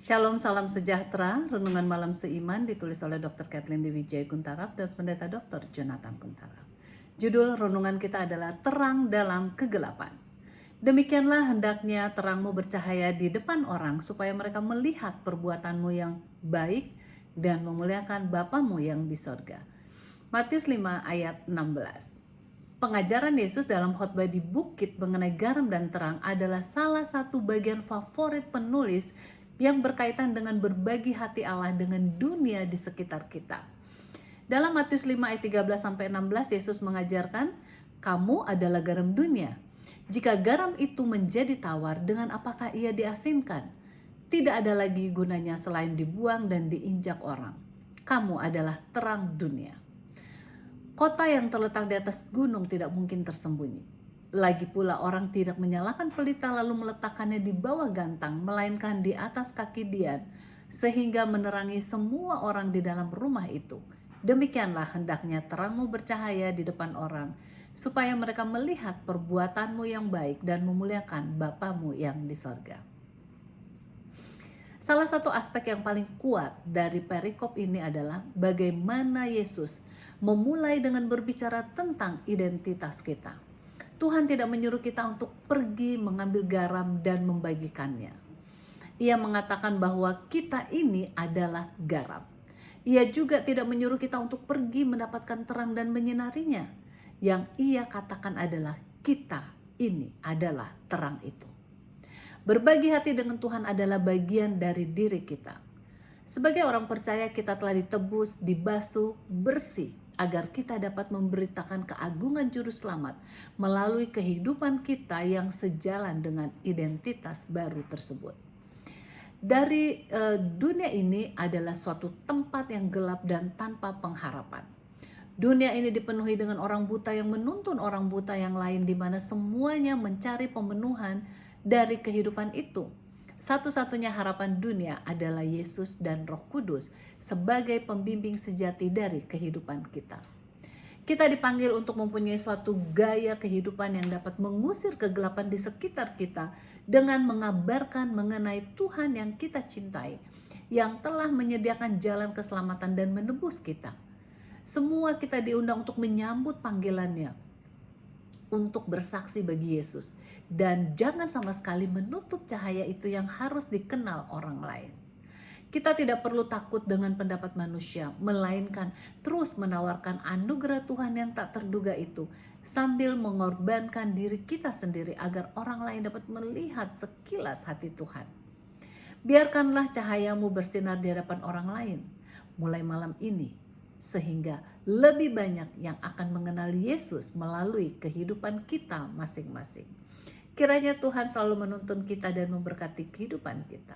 Shalom, salam sejahtera. Renungan malam seiman ditulis oleh Dr. Kathleen Dewijaya Kuntaraf dan Pendeta Dr. Jonathan Kuntaraf. Judul renungan kita adalah Terang dalam Kegelapan. Demikianlah hendaknya terangmu bercahaya di depan orang supaya mereka melihat perbuatanmu yang baik dan memuliakan Bapamu yang di sorga. Matius 5 ayat 16. Pengajaran Yesus dalam khotbah di bukit mengenai garam dan terang adalah salah satu bagian favorit penulis yang berkaitan dengan berbagi hati Allah dengan dunia di sekitar kita. Dalam Matius 5 ayat 13-16 Yesus mengajarkan, kamu adalah garam dunia. Jika garam itu menjadi tawar, dengan apakah ia diasinkan? Tidak ada lagi gunanya selain dibuang dan diinjak orang. Kamu adalah terang dunia. Kota yang terletak di atas gunung tidak mungkin tersembunyi. Lagi pula orang tidak menyalakan pelita lalu meletakkannya di bawah gantang, melainkan di atas kaki dian, sehingga menerangi semua orang di dalam rumah itu. Demikianlah hendaknya terangmu bercahaya di depan orang, supaya mereka melihat perbuatanmu yang baik dan memuliakan Bapamu yang di sorga. Salah satu aspek yang paling kuat dari perikop ini adalah bagaimana Yesus memulai dengan berbicara tentang identitas kita. Tuhan tidak menyuruh kita untuk pergi mengambil garam dan membagikannya. Ia mengatakan bahwa kita ini adalah garam. Ia juga tidak menyuruh kita untuk pergi mendapatkan terang dan menyinarinya. Yang ia katakan adalah kita ini adalah terang itu. Berbagi hati dengan Tuhan adalah bagian dari diri kita. Sebagai orang percaya, kita telah ditebus, dibasuh, bersih, agar kita dapat memberitakan keagungan juru selamat melalui kehidupan kita yang sejalan dengan identitas baru tersebut. Dari dunia ini adalah suatu tempat yang gelap dan tanpa pengharapan. Dunia ini dipenuhi dengan orang buta yang menuntun orang buta yang lain, di mana semuanya mencari pemenuhan dari kehidupan itu. Satu-satunya harapan dunia adalah Yesus dan Roh Kudus sebagai pembimbing sejati dari kehidupan kita. Kita dipanggil untuk mempunyai suatu gaya kehidupan yang dapat mengusir kegelapan di sekitar kita dengan mengabarkan mengenai Tuhan yang kita cintai, yang telah menyediakan jalan keselamatan dan menebus kita. Semua kita diundang untuk menyambut panggilannya, untuk bersaksi bagi Yesus, dan jangan sama sekali menutup cahaya itu yang harus dikenal orang lain. Kita tidak perlu takut dengan pendapat manusia, melainkan terus menawarkan anugerah Tuhan yang tak terduga itu, sambil mengorbankan diri kita sendiri agar orang lain dapat melihat sekilas hati Tuhan. Biarkanlah cahayamu bersinar di hadapan orang lain mulai malam ini, sehingga lebih banyak yang akan mengenal Yesus melalui kehidupan kita masing-masing. Kiranya Tuhan selalu menuntun kita dan memberkati kehidupan kita.